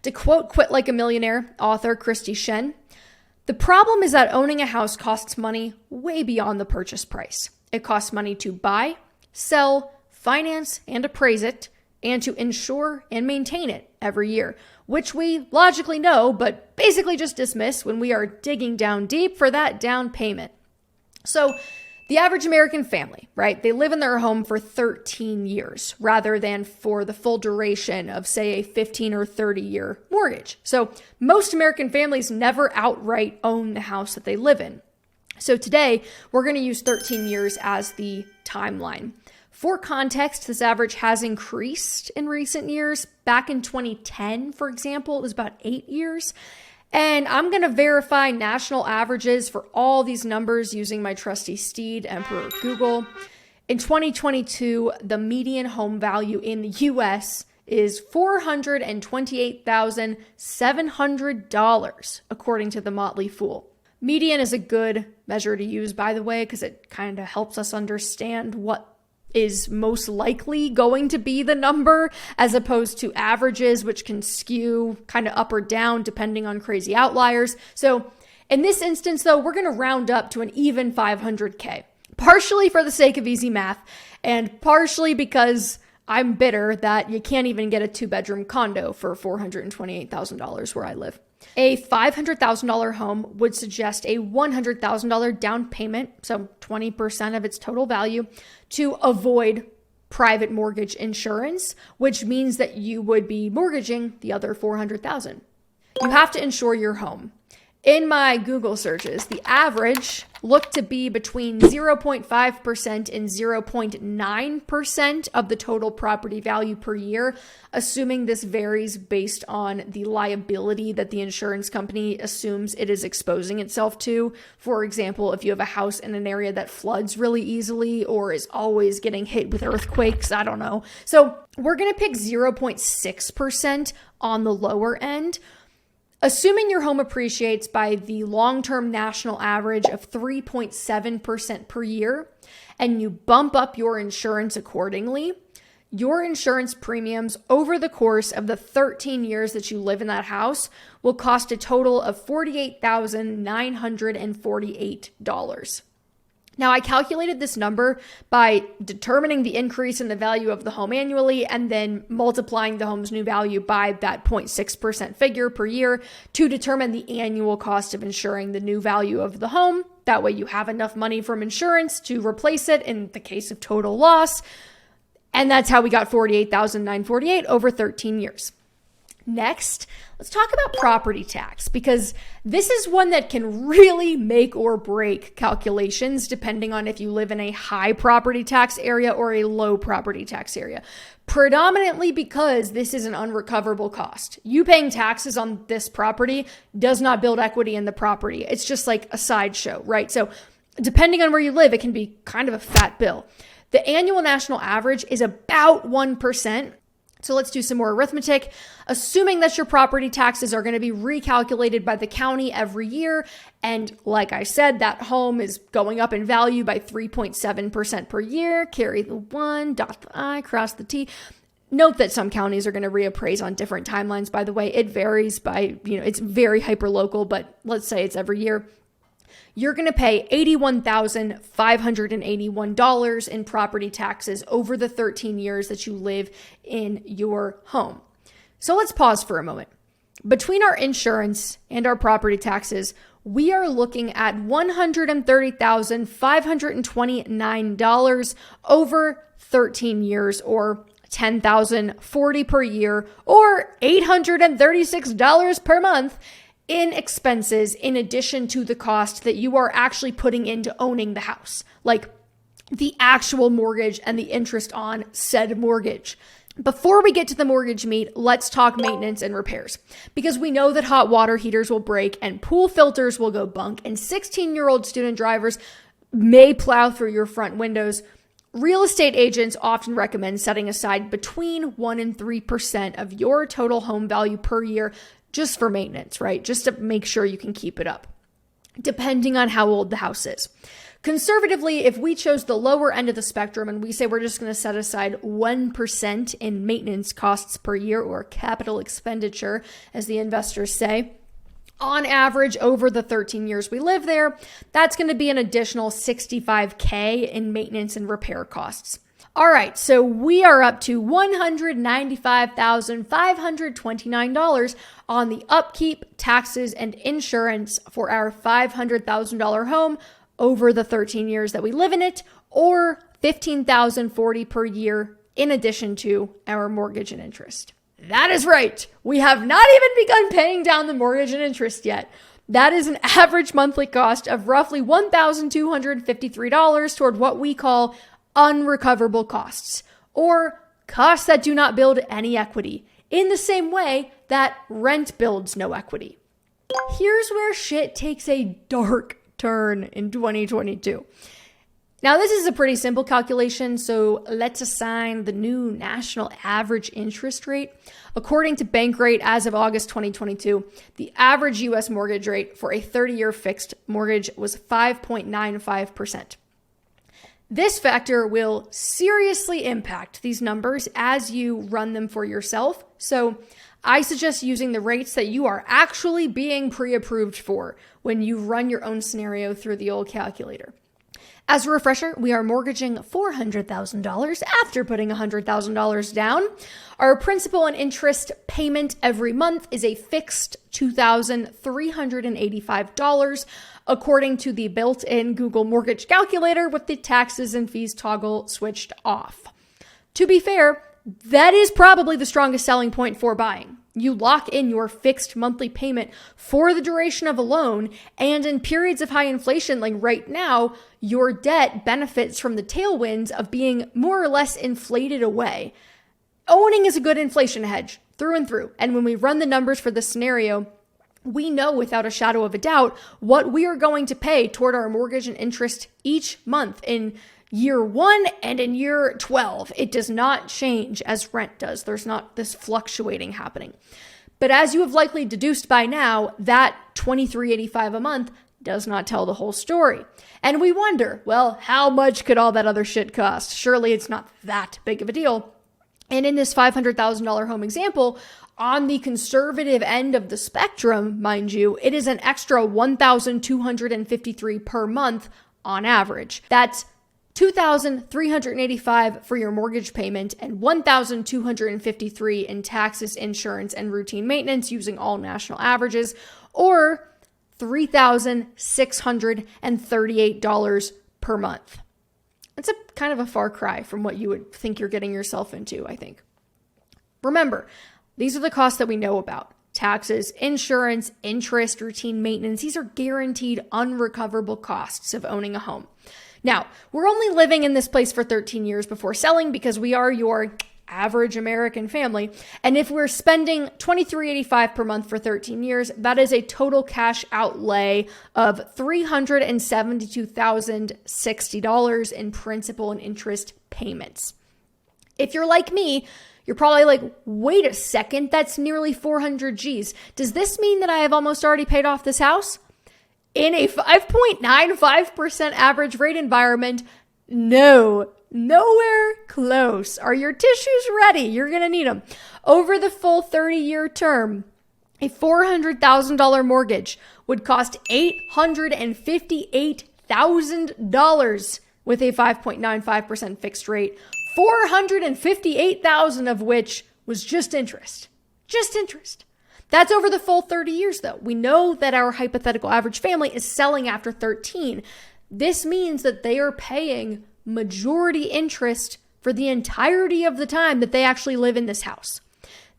To quote Quit Like a Millionaire author Christy Shen, "The problem is that owning a house costs money way beyond the purchase price. It costs money to buy, sell, finance, and appraise it, and to insure and maintain it every year, which we logically know, but basically just dismiss when we are digging down deep for that down payment." So the average American family, right? They live in their home for 13 years rather than for the full duration of, say, a 15 or 30-year mortgage. So most American families never outright own the house that they live in. So today, we're going to use 13 years as the timeline. For context, this average has increased in recent years. Back in 2010, for example, it was about 8 years. And I'm going to verify national averages for all these numbers using my trusty steed, Emperor Google. In 2022, the median home value in the US is $428,700, according to the Motley Fool. Median is a good measure to use, by the way, because it kind of helps us understand what is most likely going to be the number, as opposed to averages, which can skew kind of up or down depending on crazy outliers. So in this instance, though, we're going to round up to an even 500K, partially for the sake of easy math, and partially because I'm bitter that you can't even get a 2-bedroom condo for $428,000 where I live. A $500,000 home would suggest a $100,000 down payment, so 20% of its total value, to avoid private mortgage insurance, which means that you would be mortgaging the other $400,000. You have to insure your home. In my Google searches, the average looked to be between 0.5% and 0.9% of the total property value per year, assuming this varies based on the liability that the insurance company assumes it is exposing itself to. For example, if you have a house in an area that floods really easily or is always getting hit with earthquakes, I don't know. So we're going to pick 0.6% on the lower end. Assuming your home appreciates by the long-term national average of 3.7% per year, and you bump up your insurance accordingly, your insurance premiums over the course of the 13 years that you live in that house will cost a total of $48,948. Now, I calculated this number by determining the increase in the value of the home annually and then multiplying the home's new value by that 0.6% figure per year to determine the annual cost of insuring the new value of the home. That way you have enough money from insurance to replace it in the case of total loss. And that's how we got $48,948 over 13 years. Next, let's talk about property tax, because this is one that can really make or break calculations depending on if you live in a high property tax area or a low property tax area. Predominantly because this is an unrecoverable cost. You paying taxes on this property does not build equity in the property. It's just like a sideshow, right? So depending on where you live, it can be kind of a fat bill. The annual national average is about 1%. So let's do some more arithmetic. Assuming that your property taxes are going to be recalculated by the county every year, and like I said, that home is going up in value by 3.7% per year, carry the 1, dot the I, cross the T. Note that some counties are going to reappraise on different timelines, by the way. It varies by, it's very hyper-local, but let's say it's every year. You're going to pay $81,581 in property taxes over the 13 years that you live in your home. So let's pause for a moment. Between our insurance and our property taxes, we are looking at $130,529 over 13 years, or $10,040 per year, or $836 per month in expenses, in addition to the cost that you are actually putting into owning the house, like the actual mortgage and the interest on said mortgage. Before we get to the mortgage meat, let's talk maintenance and repairs, because we know that hot water heaters will break and pool filters will go bunk and 16-year-old student drivers may plow through your front windows. Real estate agents often recommend setting aside between 1% and 3% of your total home value per year just for maintenance, right? Just to make sure you can keep it up, depending on how old the house is. Conservatively, if we chose the lower end of the spectrum and we say we're just going to set aside 1% in maintenance costs per year, or capital expenditure, as the investors say, on average over the 13 years we live there, that's going to be an additional $65K in maintenance and repair costs. All right, so we are up to $195,529 on the upkeep, taxes, and insurance for our $500,000 home over the 13 years that we live in it, or $15,040 per year in addition to our mortgage and interest. That is right. We have not even begun paying down the mortgage and interest yet. That is an average monthly cost of roughly $1,253 toward what we call unrecoverable costs, or costs that do not build any equity, in the same way that rent builds no equity. Here's where shit takes a dark turn in 2022. Now, this is a pretty simple calculation, so let's assign the new national average interest rate. According to Bankrate, as of August 2022, the average U.S. mortgage rate for a 30-year fixed mortgage was 5.95%. This factor will seriously impact these numbers as you run them for yourself, so I suggest using the rates that you are actually being pre-approved for when you run your own scenario through the old calculator. As a refresher, we are mortgaging $400,000 after putting $100,000 down. Our principal and interest payment every month is a fixed $2,385, according to the built-in Google mortgage calculator with the taxes and fees toggle switched off. To be fair, that is probably the strongest selling point for buying. You lock in your fixed monthly payment for the duration of a loan, and in periods of high inflation like right now, your debt benefits from the tailwinds of being more or less inflated away. Owning is a good inflation hedge through and through, and when we run the numbers for this scenario, we know without a shadow of a doubt what we are going to pay toward our mortgage and interest each month in year 1 and in year 12. It does not change as rent does. There's not this fluctuating happening. But as you have likely deduced by now, that $2,385 a month does not tell the whole story. And we wonder, well, how much could all that other shit cost? Surely it's not that big of a deal. And in this $500,000 home example, on the conservative end of the spectrum, mind you, it is an extra $1,253 per month on average. That's $2,385 for your mortgage payment and $1,253 in taxes, insurance, and routine maintenance using all national averages, or $3,638 per month. It's a kind of a far cry from what you would think you're getting yourself into, I think. Remember, these are the costs that we know about. Taxes, insurance, interest, routine maintenance. These are guaranteed unrecoverable costs of owning a home. Now, we're only living in this place for 13 years before selling because we are your average American family. And if we're spending $2,385 per month for 13 years, that is a total cash outlay of $372,060 in principal and interest payments. If you're like me, you're probably like, wait a second, that's nearly 400 G's. Does this mean that I have almost already paid off this house? In a 5.95% average rate environment, no, nowhere close. Are your tissues ready? You're going to need them. Over the full 30-year term, a $400,000 mortgage would cost $858,000 with a 5.95% fixed rate, $458,000 of which was just interest. Just interest. That's over the full 30 years, though. We know that our hypothetical average family is selling after 13. This means that they are paying majority interest for the entirety of the time that they actually live in this house.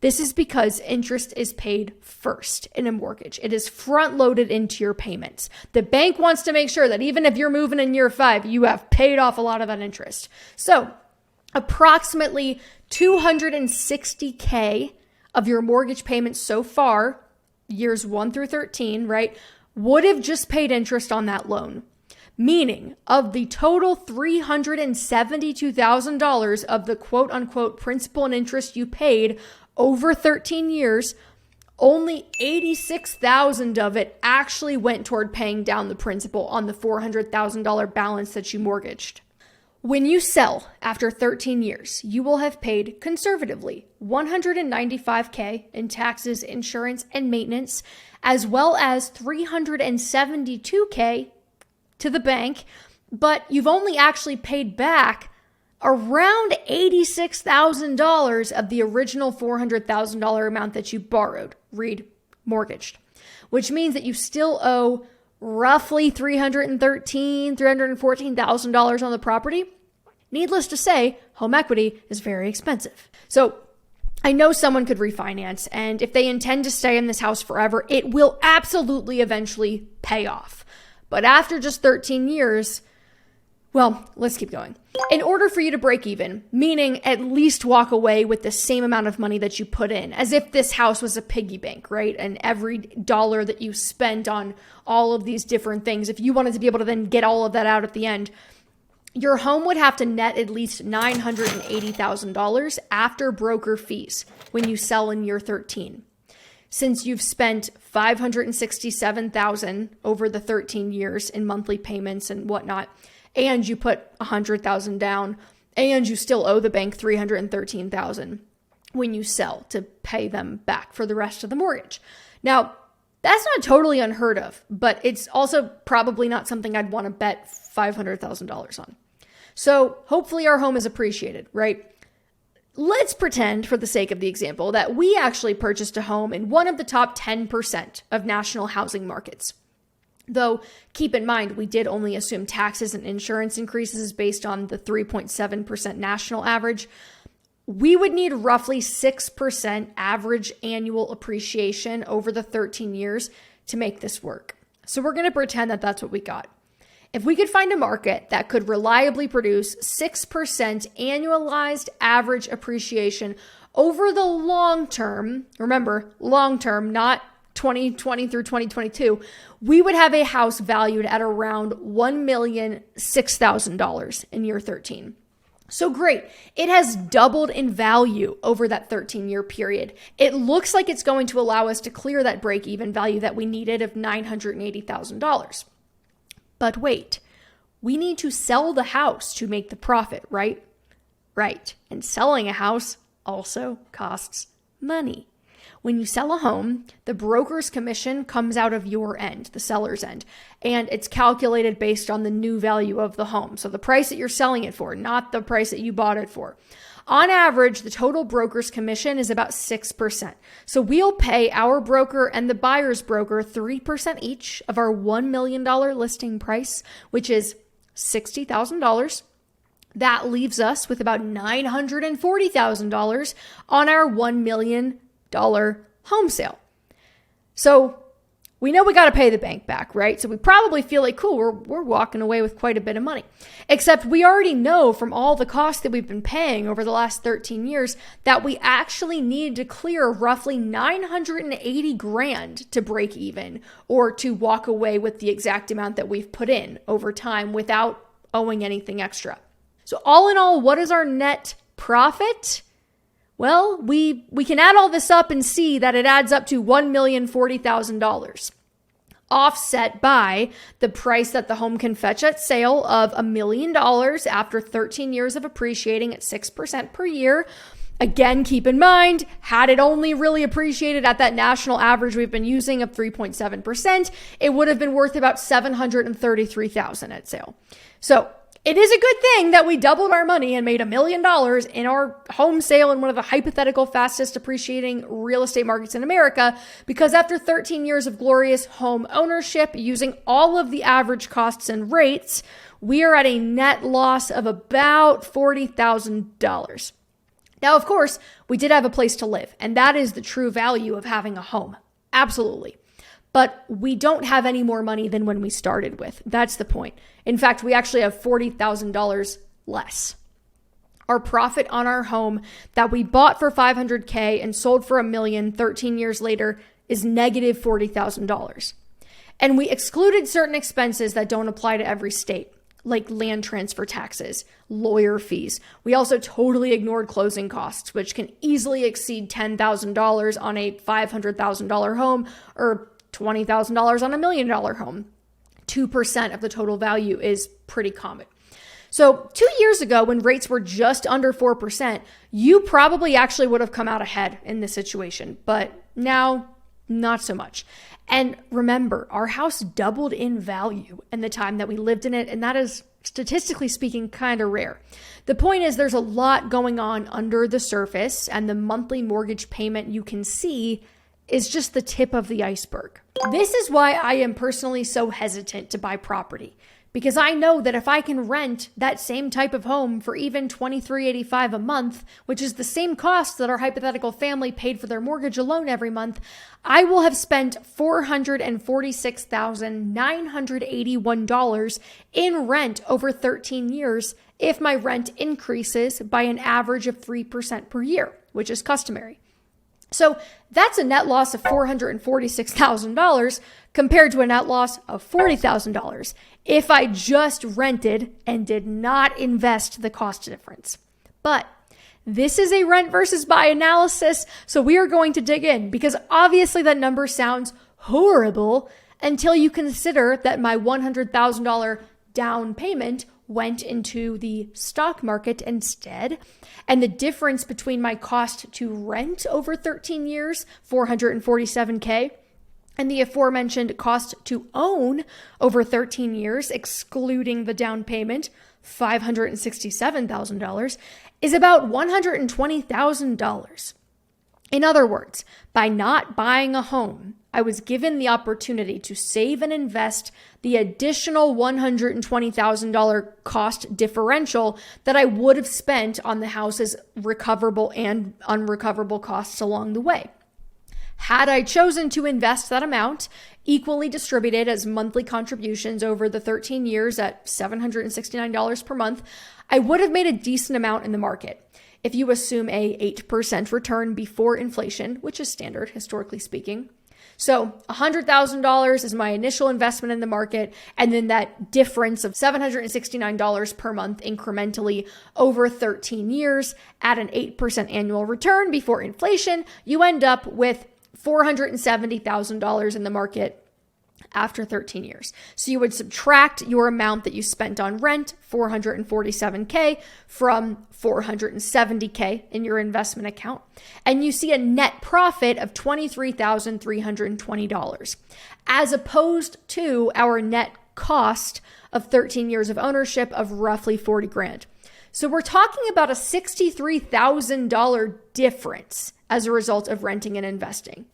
This is because interest is paid first in a mortgage. It is front-loaded into your payments. The bank wants to make sure that even if you're moving in year 5, you have paid off a lot of that interest. So, approximately $260K of your mortgage payments so far, years 1 through 13, right, would have just paid interest on that loan. Meaning, of the total $372,000 of the quote-unquote principal and interest you paid over 13 years, only $86,000 of it actually went toward paying down the principal on the $400,000 balance that you mortgaged. When you sell after 13 years, you will have paid conservatively $195,000 in taxes, insurance, and maintenance, as well as $372,000 to the bank, but you've only actually paid back around $86,000 of the original $400,000 amount that you borrowed, read mortgaged, which means that you still owe roughly $314,000 on the property. Needless to say, home equity is very expensive. So I know someone could refinance, and if they intend to stay in this house forever, it will absolutely eventually pay off. But after just 13 years, well, let's keep going. In order for you to break even, meaning at least walk away with the same amount of money that you put in, as if this house was a piggy bank, right? And every dollar that you spent on all of these different things, if you wanted to be able to then get all of that out at the end, your home would have to net at least $980,000 after broker fees when you sell in year 13. Since you've spent $567,000 over the 13 years in monthly payments and whatnot, and you put $100,000 down, and you still owe the bank $313,000 when you sell to pay them back for the rest of the mortgage. Now, that's not totally unheard of, but it's also probably not something I'd want to bet $500,000 on. So hopefully our home is appreciated, right? Let's pretend, for the sake of the example, that we actually purchased a home in one of the top 10% of national housing markets. Though, keep in mind, we did only assume taxes and insurance increases based on the 3.7% national average. We would need roughly 6% average annual appreciation over the 13 years to make this work. So we're going to pretend that that's what we got. If we could find a market that could reliably produce 6% annualized average appreciation over the long term, remember, long term, not 2020 through 2022, we would have a house valued at around $1,006,000 in year 13. So great. It has doubled in value over that 13-year period. It looks like it's going to allow us to clear that break-even value that we needed of $980,000. But wait, we need to sell the house to make the profit, right? Right. And selling a house also costs money. When you sell a home, the broker's commission comes out of your end, the seller's end, and it's calculated based on the new value of the home. So the price that you're selling it for, not the price that you bought it for. On average, the total broker's commission is about 6%. So we'll pay our broker and the buyer's broker 3% each of our $1 million listing price, which is $60,000. That leaves us with about $940,000 on our $1 million home sale. So we know we got to pay the bank back, right? So we probably feel like, cool, we're walking away with quite a bit of money. Except we already know from all the costs that we've been paying over the last 13 years that we actually need to clear roughly $980,000 to break even or to walk away with the exact amount that we've put in over time without owing anything extra. So all in all, what is our net profit? Well, we can add all this up and see that it adds up to $1,040,000, offset by the price that the home can fetch at sale of $1 million after 13 years of appreciating at 6% per year. Again, keep in mind, had it only really appreciated at that national average we've been using of 3.7%, it would have been worth about $733,000 at sale. So it is a good thing that we doubled our money and made $1 million in our home sale in one of the hypothetical fastest appreciating real estate markets in America, because after 13 years of glorious home ownership, using all of the average costs and rates, we are at a net loss of about $40,000. Now, of course, we did have a place to live, and that is the true value of having a home. Absolutely. But we don't have any more money than when we started with. That's the point. In fact, we actually have $40,000 less. Our profit on our home that we bought for $500,000 and sold for $1 million 13 years later is negative $40,000. And we excluded certain expenses that don't apply to every state. like land transfer taxes, lawyer fees. We also totally ignored closing costs, which can easily exceed $10,000 on a $500,000 home or $20,000 on a $1 million home. 2% of the total value is pretty common. So 2 years ago, when rates were just under 4%, you probably actually would have come out ahead in this situation, but now not so much. And remember, our house doubled in value in the time that we lived in it, and that is, statistically speaking, kind of rare. The point is there's a lot going on under the surface, and the monthly mortgage payment you can see is just the tip of the iceberg. This is why I am personally so hesitant to buy property, because I know that if I can rent that same type of home for even $23.85 a month, which is the same cost that our hypothetical family paid for their mortgage alone every month, I will have spent $446,981 in rent over 13 years if my rent increases by an average of 3% per year, which is customary. So that's a net loss of $446,000 compared to a net loss of $40,000 if I just rented and did not invest the cost difference. But this is a rent versus buy analysis, so we are going to dig in because obviously that number sounds horrible until you consider that my $100,000 down payment went into the stock market instead. And the difference between my cost to rent over 13 years, $447K, and the aforementioned cost to own over 13 years, excluding the down payment, $567,000, is about $120,000. In other words, by not buying a home, I was given the opportunity to save and invest the additional $120,000 cost differential that I would have spent on the house's recoverable and unrecoverable costs along the way. Had I chosen to invest that amount, equally distributed as monthly contributions over the 13 years at $769 per month, I would have made a decent amount in the market. If you assume a 8% return before inflation, which is standard historically speaking. So $100,000 is my initial investment in the market, and then that difference of $769 per month incrementally over 13 years at an 8% annual return before inflation, you end up with $470,000 in the market after 13 years. So you would subtract your amount that you spent on rent, $447K, from $470K in your investment account, and you see a net profit of $23,320, as opposed to our net cost of 13 years of ownership of roughly $40,000. So we're talking about a $63,000 difference as a result of renting and investing.